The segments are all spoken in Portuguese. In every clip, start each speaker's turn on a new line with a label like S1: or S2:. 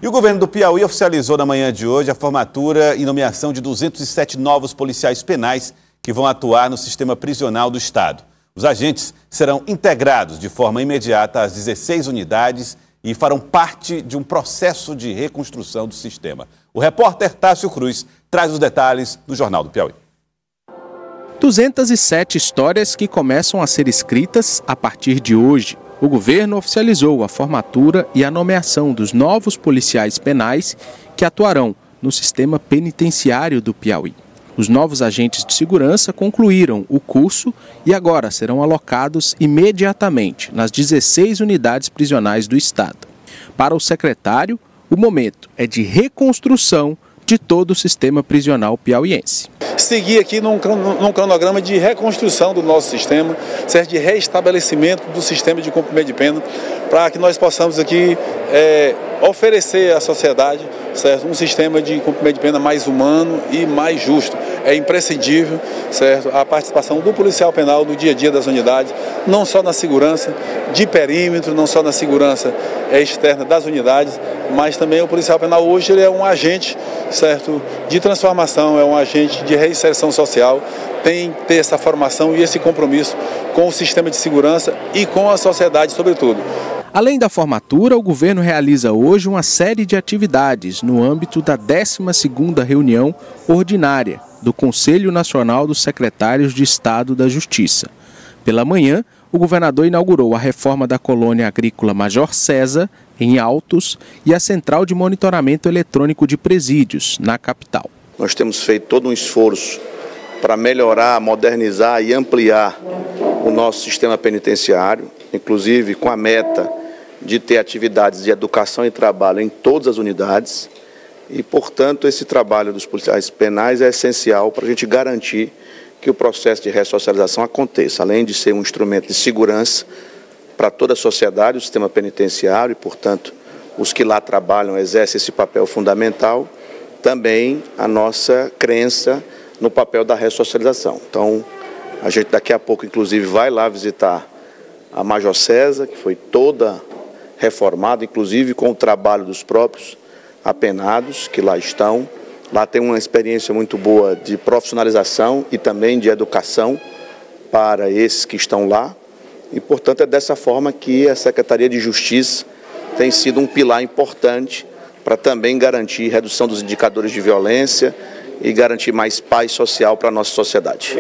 S1: E o governo do Piauí oficializou na manhã de hoje a formatura e nomeação de 207 novos policiais penais que vão atuar no sistema prisional do Estado. Os agentes serão integrados de forma imediata às 16 unidades e farão parte de um processo de reconstrução do sistema. O repórter Tássio Cruz traz os detalhes do Jornal do Piauí.
S2: 207 histórias que começam a ser escritas a partir de hoje. O governo oficializou a formatura e a nomeação dos novos policiais penais que atuarão no sistema penitenciário do Piauí. Os novos agentes de segurança concluíram o curso e agora serão alocados imediatamente nas 16 unidades prisionais do Estado. Para o secretário, o momento é de reconstrução de todo o sistema prisional piauiense.
S3: Seguir aqui num cronograma de reconstrução do nosso sistema, certo? De reestabelecimento do sistema de cumprimento de pena, para que nós possamos aqui oferecer à sociedade, certo? Um sistema de cumprimento de pena mais humano e mais justo. É imprescindível, certo? A participação do policial penal no dia a dia das unidades, não só na segurança de perímetro, não só na segurança externa das unidades, mas também o policial penal hoje ele é um agente, certo, de transformação, é um agente de reinserção social, tem que ter essa formação e esse compromisso com o sistema de segurança e com a sociedade, sobretudo.
S2: Além da formatura, o governo realiza hoje uma série de atividades no âmbito da 12ª reunião ordinária do Conselho Nacional dos Secretários de Estado da Justiça. Pela manhã, o governador inaugurou a reforma da colônia agrícola Major César, em Altos, e a central de monitoramento eletrônico de presídios, na capital.
S4: Nós temos feito todo um esforço para melhorar, modernizar e ampliar o nosso sistema penitenciário, inclusive com a meta de ter atividades de educação e trabalho em todas as unidades. E, portanto, esse trabalho dos policiais penais é essencial para a gente garantir que o processo de ressocialização aconteça, além de ser um instrumento de segurança para toda a sociedade, o sistema penitenciário, e, portanto, os que lá trabalham exercem esse papel fundamental, também a nossa crença no papel da ressocialização. Então, a gente daqui a pouco, inclusive, vai lá visitar a Major César, que foi toda reformada, inclusive com o trabalho dos próprios apenados que lá estão. Lá tem uma experiência muito boa de profissionalização e também de educação para esses que estão lá. E, portanto, é dessa forma que a Secretaria de Justiça tem sido um pilar importante para também garantir redução dos indicadores de violência e garantir mais paz social para a nossa sociedade.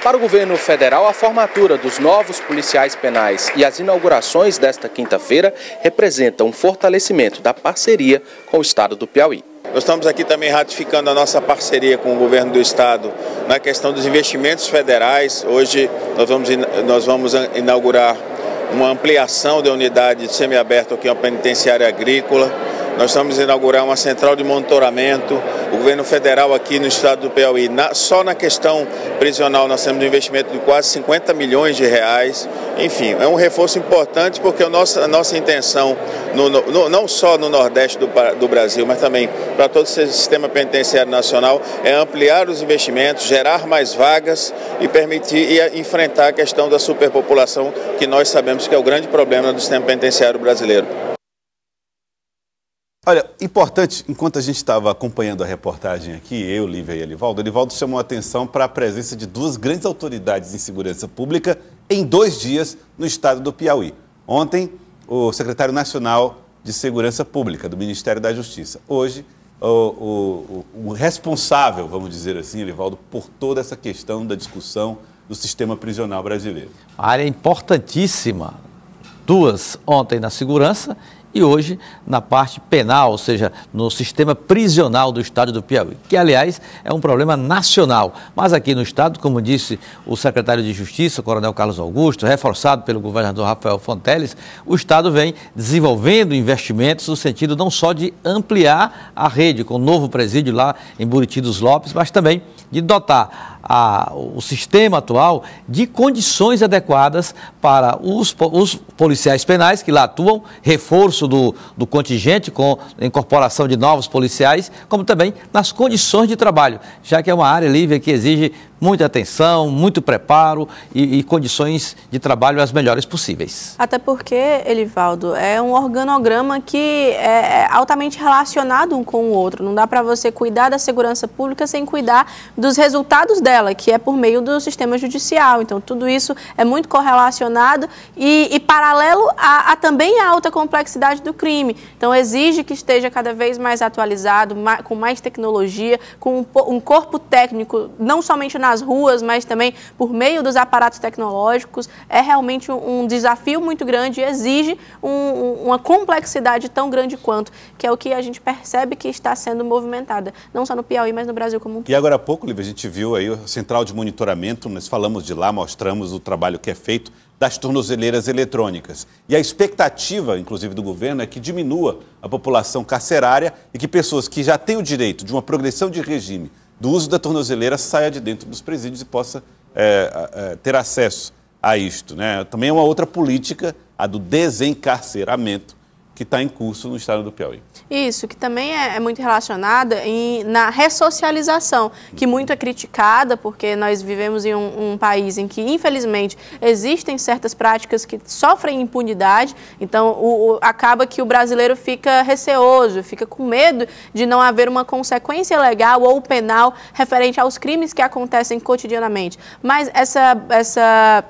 S2: Para o governo federal, a formatura dos novos policiais penais e as inaugurações desta quinta-feira representam um fortalecimento da parceria com o Estado do Piauí.
S5: Nós estamos aqui também ratificando a nossa parceria com o governo do Estado na questão dos investimentos federais. Hoje nós vamos inaugurar uma ampliação da unidade de semiaberto aqui, uma penitenciária agrícola. Nós estamos a inaugurar uma central de monitoramento. O governo federal aqui no estado do Piauí, só na questão prisional, nós temos um investimento de quase 50 milhões de reais. Enfim, é um reforço importante porque a nossa intenção, não só no Nordeste do Brasil, mas também para todo o sistema penitenciário nacional, é ampliar os investimentos, gerar mais vagas e permitir e enfrentar a questão da superpopulação, que nós sabemos que é o grande problema do sistema penitenciário brasileiro.
S1: Olha, importante, enquanto a gente estava acompanhando a reportagem aqui, eu, Lívia e Elivaldo chamou a atenção para a presença de duas grandes autoridades em segurança pública em 2 dias no estado do Piauí. Ontem, o secretário nacional de Segurança Pública do Ministério da Justiça. Hoje, o responsável, vamos dizer assim, Elivaldo, por toda essa questão da discussão do sistema prisional brasileiro.
S6: A área importantíssima. 2 ontem na segurança e hoje na parte penal, ou seja, no sistema prisional do estado do Piauí, que, aliás, é um problema nacional. Mas aqui no estado, como disse o secretário de Justiça, o coronel Carlos Augusto, reforçado pelo governador Rafael Fonteles, o estado vem desenvolvendo investimentos no sentido não só de ampliar a rede com o novo presídio lá em Buriti dos Lopes, mas também de dotar o sistema atual de condições adequadas para os policiais penais que lá atuam, reforço reforço do contingente, com a incorporação de novos policiais, como também nas condições de trabalho, já que é uma área, Lívia, que exige muita atenção, muito preparo e condições de trabalho as melhores possíveis.
S7: Até porque, Elivaldo, é um organograma que é altamente relacionado um com o outro. Não dá para você cuidar da segurança pública sem cuidar dos resultados dela, que é por meio do sistema judicial. Então, tudo isso é muito correlacionado e paralelo a também a alta complexidade do crime. Então, exige que esteja cada vez mais atualizado, com mais tecnologia, com um corpo técnico, não somente nas ruas, mas também por meio dos aparatos tecnológicos. É realmente um desafio muito grande e exige uma complexidade tão grande quanto, que é o que a gente percebe que está sendo movimentada, não só no Piauí, mas no Brasil como um todo.
S1: E agora há pouco, Lívia, a gente viu aí a central de monitoramento, nós falamos de lá, mostramos o trabalho que é feito das tornozeleiras eletrônicas. E a expectativa, inclusive, do governo é que diminua a população carcerária e que pessoas que já têm o direito de uma progressão de regime do uso da tornozeleira saia de dentro dos presídios e possa ter acesso a isto, né? Também é uma outra política, a do desencarceramento, que está em curso no estado do Piauí.
S7: Isso, que também é muito relacionada na ressocialização, que muito é criticada, porque nós vivemos em um país em que, infelizmente, existem certas práticas que sofrem impunidade, então acaba que o brasileiro fica receoso, fica com medo de não haver uma consequência legal ou penal referente aos crimes que acontecem cotidianamente. Mas essa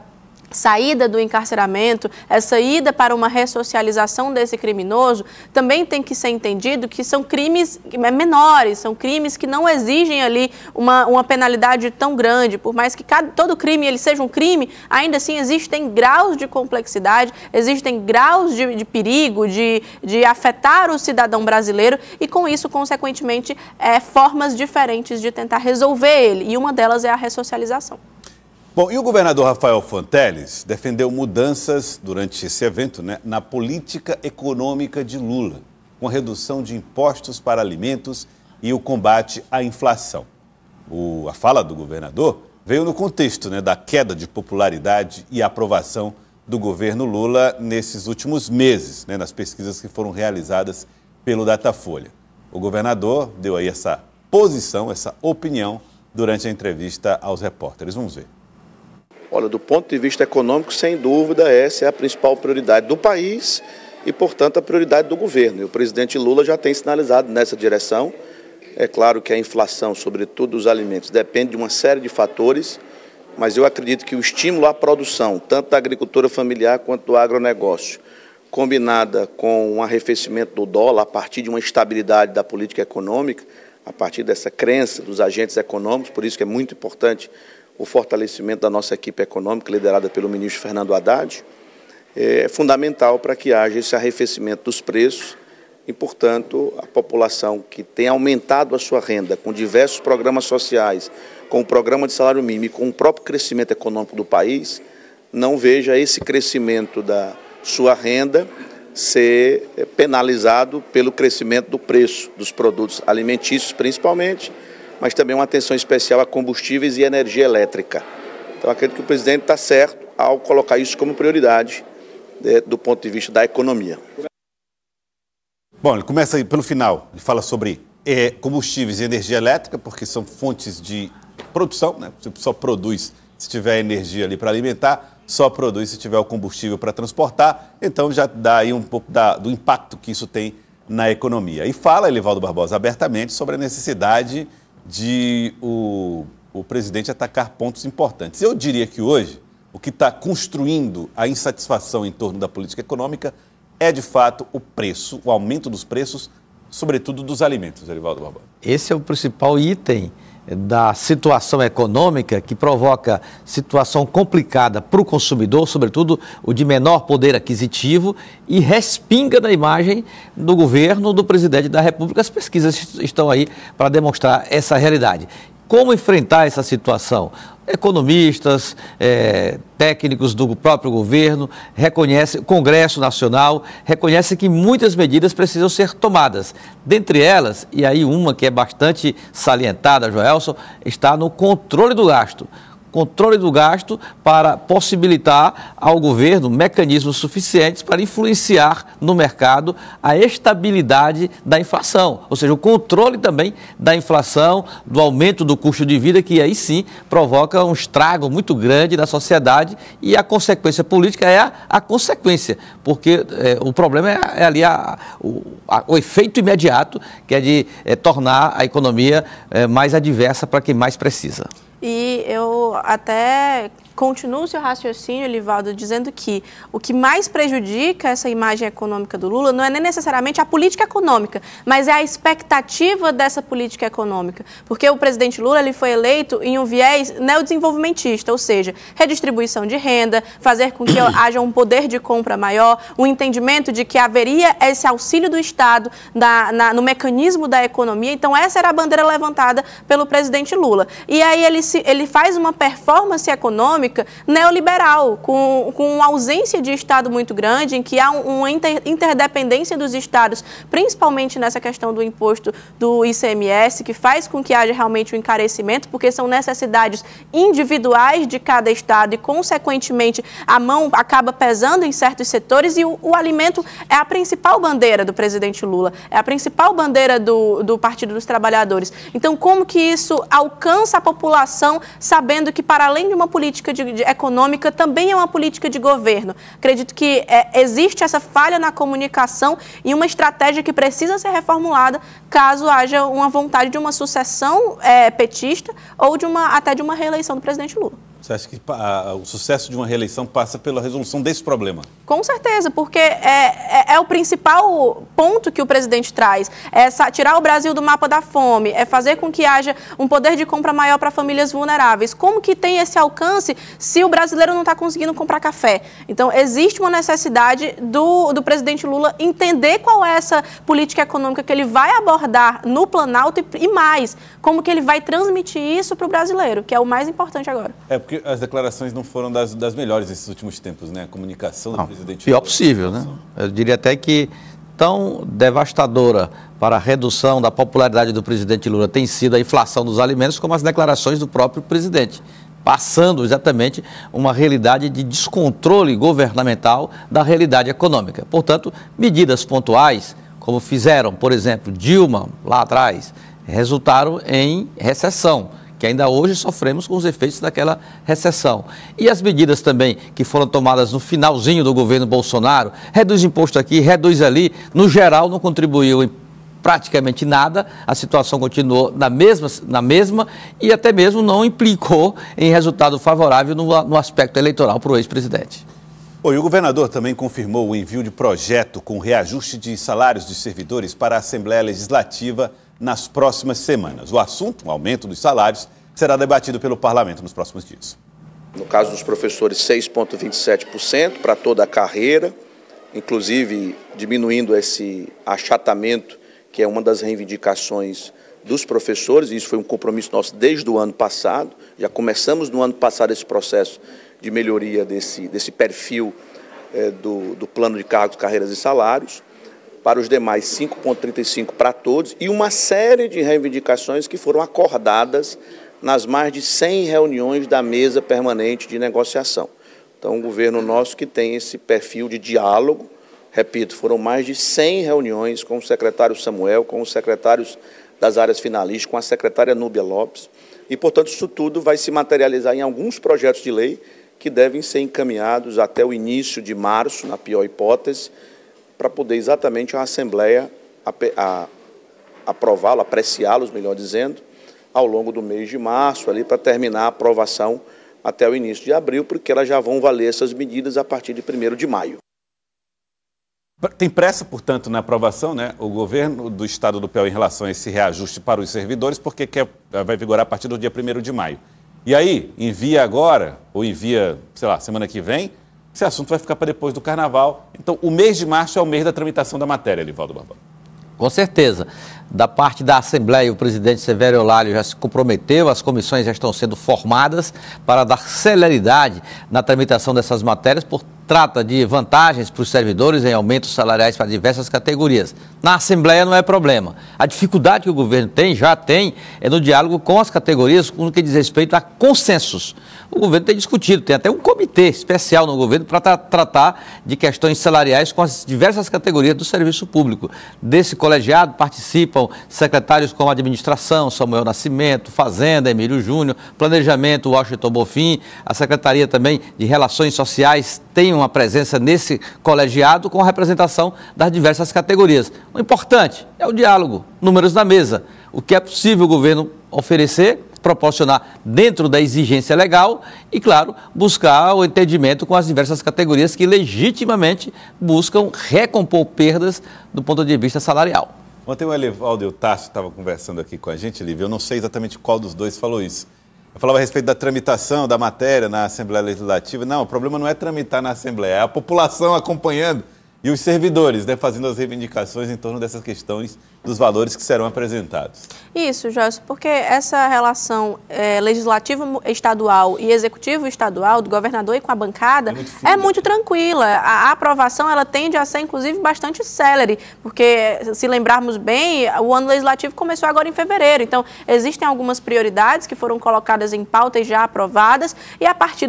S7: saída do encarceramento, essa ida para uma ressocialização desse criminoso, também tem que ser entendido que são crimes menores, são crimes que não exigem ali uma penalidade tão grande. Por mais que todo crime ele seja um crime, ainda assim existem graus de complexidade, existem graus de perigo, de afetar o cidadão brasileiro e, com isso, consequentemente, formas diferentes de tentar resolver ele. E uma delas é a ressocialização.
S1: Bom, e o governador Rafael Fonteles defendeu mudanças durante esse evento, né, na política econômica de Lula, com a redução de impostos para alimentos e o combate à inflação. A fala do governador veio no contexto, né, da queda de popularidade e aprovação do governo Lula nesses últimos meses, né, nas pesquisas que foram realizadas pelo Datafolha. O governador deu aí essa posição, essa opinião, durante a entrevista aos repórteres. Vamos ver.
S4: Olha, do ponto de vista econômico, sem dúvida, essa é a principal prioridade do país e, portanto, a prioridade do governo. E o presidente Lula já tem sinalizado nessa direção. É claro que a inflação, sobretudo dos alimentos, depende de uma série de fatores, mas eu acredito que o estímulo à produção, tanto da agricultura familiar quanto do agronegócio, combinada com um arrefecimento do dólar a partir de uma estabilidade da política econômica, a partir dessa crença dos agentes econômicos, por isso que é muito importante o fortalecimento da nossa equipe econômica, liderada pelo ministro Fernando Haddad, é fundamental para que haja esse arrefecimento dos preços e, portanto, a população que tem aumentado a sua renda com diversos programas sociais, com o programa de salário mínimo e com o próprio crescimento econômico do país, não veja esse crescimento da sua renda ser penalizado pelo crescimento do preço dos produtos alimentícios, principalmente, mas também uma atenção especial a combustíveis e energia elétrica. Então, acredito que o presidente está certo ao colocar isso como prioridade do ponto de vista da economia.
S1: Bom, ele começa aí pelo final, ele fala sobre combustíveis e energia elétrica, porque são fontes de produção, né? Você só produz se tiver energia ali para alimentar, só produz se tiver o combustível para transportar, então já dá aí um pouco do impacto que isso tem na economia. E fala, Elivaldo Barbosa, abertamente sobre a necessidade de o presidente atacar pontos importantes. Eu diria que hoje o que está construindo a insatisfação em torno da política econômica é, de fato, o preço, o aumento dos preços, sobretudo dos alimentos, Elivaldo Barbosa.
S6: Esse é o principal item da situação econômica que provoca situação complicada para o consumidor, sobretudo o de menor poder aquisitivo, e respinga na imagem do governo, do presidente da República. As pesquisas estão aí para demonstrar essa realidade. Como enfrentar essa situação? Economistas, técnicos do próprio governo, o Congresso Nacional reconhece que muitas medidas precisam ser tomadas. Dentre elas, e aí uma que é bastante salientada, Joelson, está no controle do gasto. controle do gasto para possibilitar ao governo mecanismos suficientes para influenciar no mercado a estabilidade da inflação, ou seja, o controle também da inflação, do aumento do custo de vida, que aí sim provoca um estrago muito grande na sociedade, e a consequência política é a consequência, porque o problema é ali o efeito imediato, que é de tornar a economia mais adversa para quem mais precisa.
S7: E eu até continuo o seu raciocínio, Elivaldo, dizendo que o que mais prejudica essa imagem econômica do Lula não é nem necessariamente a política econômica, mas é a expectativa dessa política econômica. Porque o presidente Lula ele foi eleito em um viés neodesenvolvimentista, ou seja, redistribuição de renda, fazer com que haja um poder de compra maior, um entendimento de que haveria esse auxílio do Estado no mecanismo da economia. Então, essa era a bandeira levantada pelo presidente Lula. E aí ele faz uma performance econômica neoliberal, com ausência de Estado muito grande, em que há uma interdependência dos Estados, principalmente nessa questão do imposto do ICMS, que faz com que haja realmente um encarecimento, porque são necessidades individuais de cada Estado e, consequentemente, a mão acaba pesando em certos setores, e o alimento é a principal bandeira do presidente Lula, é a principal bandeira do Partido dos Trabalhadores. Então, como que isso alcança a população, sabendo que, para além de uma política econômica, também é uma política de governo? Acredito que existe essa falha na comunicação e uma estratégia que precisa ser reformulada caso haja uma vontade de uma sucessão petista ou até de uma reeleição do presidente Lula.
S1: Você acha que o sucesso de uma reeleição passa pela resolução desse problema?
S7: Com certeza, porque é o principal ponto que o presidente traz. É tirar o Brasil do mapa da fome, é fazer com que haja um poder de compra maior para famílias vulneráveis. Como que tem esse alcance se o brasileiro não está conseguindo comprar café? Então, existe uma necessidade do presidente Lula entender qual é essa política econômica que ele vai abordar no Planalto e mais, como que ele vai transmitir isso para o brasileiro, que é o mais importante agora.
S1: Porque as declarações não foram das melhores nesses últimos tempos, né? A comunicação do presidente...
S6: Pior possível, né? Eu diria até que tão devastadora para a redução da popularidade do presidente Lula tem sido a inflação dos alimentos, como as declarações do próprio presidente, passando exatamente uma realidade de descontrole governamental da realidade econômica. Portanto, medidas pontuais, como fizeram, por exemplo, Dilma lá atrás, resultaram em recessão, que ainda hoje sofremos com os efeitos daquela recessão. E as medidas também que foram tomadas no finalzinho do governo Bolsonaro, reduz imposto aqui, reduz ali, no geral não contribuiu em praticamente nada, a situação continuou na mesma e até mesmo não implicou em resultado favorável no aspecto eleitoral para o ex-presidente.
S1: E o governador também confirmou o envio de projeto com reajuste de salários dos servidores para a Assembleia Legislativa nas próximas semanas. O assunto, o aumento dos salários, será debatido pelo Parlamento nos próximos dias.
S4: No caso dos professores, 6,27% para toda a carreira, inclusive diminuindo esse achatamento, que é uma das reivindicações dos professores, e isso foi um compromisso nosso desde o ano passado. Já começamos no ano passado esse processo de melhoria desse perfil do plano de cargos, carreiras e salários. Para os demais, 5,35% para todos, e uma série de reivindicações que foram acordadas nas mais de 100 reuniões da mesa permanente de negociação. Então, o governo nosso que tem esse perfil de diálogo, repito, foram mais de 100 reuniões com o secretário Samuel, com os secretários das áreas finalistas, com a secretária Núbia Lopes, e, portanto, isso tudo vai se materializar em alguns projetos de lei que devem ser encaminhados até o início de março, na pior hipótese, para poder exatamente a Assembleia aprová-lo, apreciá-los, melhor dizendo, ao longo do mês de março, ali para terminar a aprovação até o início de abril, porque elas já vão valer essas medidas a partir de 1º de maio.
S1: Tem pressa, portanto, na aprovação, né? O governo do estado do Piauí em relação a esse reajuste para os servidores, porque vai vigorar a partir do dia 1º de maio. E aí, envia agora, ou envia, sei lá, semana que vem, esse assunto vai ficar para depois do Carnaval. Então, o mês de março é o mês da tramitação da matéria, Elivaldo Barbosa.
S6: Com certeza. Da parte da Assembleia, o presidente Severo Eulálio já se comprometeu, as comissões já estão sendo formadas para dar celeridade na tramitação dessas matérias. Portanto, trata de vantagens para os servidores em aumentos salariais para diversas categorias. Na Assembleia não é problema. A dificuldade que o governo já tem, é no diálogo com as categorias, no que diz respeito a consensos. O governo tem discutido, tem até um comitê especial no governo para tratar de questões salariais com as diversas categorias do serviço público. Desse colegiado participam secretários como Administração, Samuel Nascimento, Fazenda, Emílio Júnior, Planejamento, Washington Bonfim, a Secretaria também de Relações Sociais tem uma presença nesse colegiado com a representação das diversas categorias. O importante é o diálogo, números na mesa, o que é possível o governo oferecer, proporcionar dentro da exigência legal e, claro, buscar o entendimento com as diversas categorias que legitimamente buscam recompor perdas do ponto de vista salarial.
S1: Ontem o Elivaldo e o Tássio estavam conversando aqui com a gente, Lívia. Eu não sei exatamente qual dos dois falou isso. Eu falava a respeito da tramitação da matéria na Assembleia Legislativa. Não, o problema não é tramitar na Assembleia, é a população acompanhando e os servidores, né, fazendo as reivindicações em torno dessas questões dos valores que serão apresentados. Isso, Joyce, porque essa relação legislativo estadual e executivo estadual, do governador e com a bancada, é muito tranquila. A aprovação ela tende a ser, inclusive, bastante célere, porque, se lembrarmos bem, o ano legislativo começou agora em fevereiro. Então, existem algumas prioridades que foram colocadas em pauta e já aprovadas, e a partir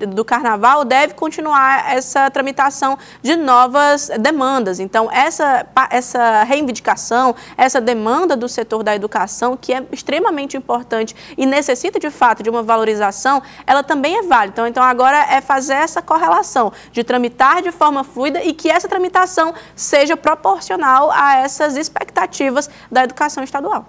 S1: do Carnaval deve continuar essa tramitação de novas demandas. Então, essa reivindicação, essa demanda do setor da educação, que é extremamente importante e necessita, de fato, de uma valorização, ela também é válida. Então agora é fazer essa correlação de tramitar de forma fluida e que essa tramitação seja proporcional a essas expectativas da educação estadual.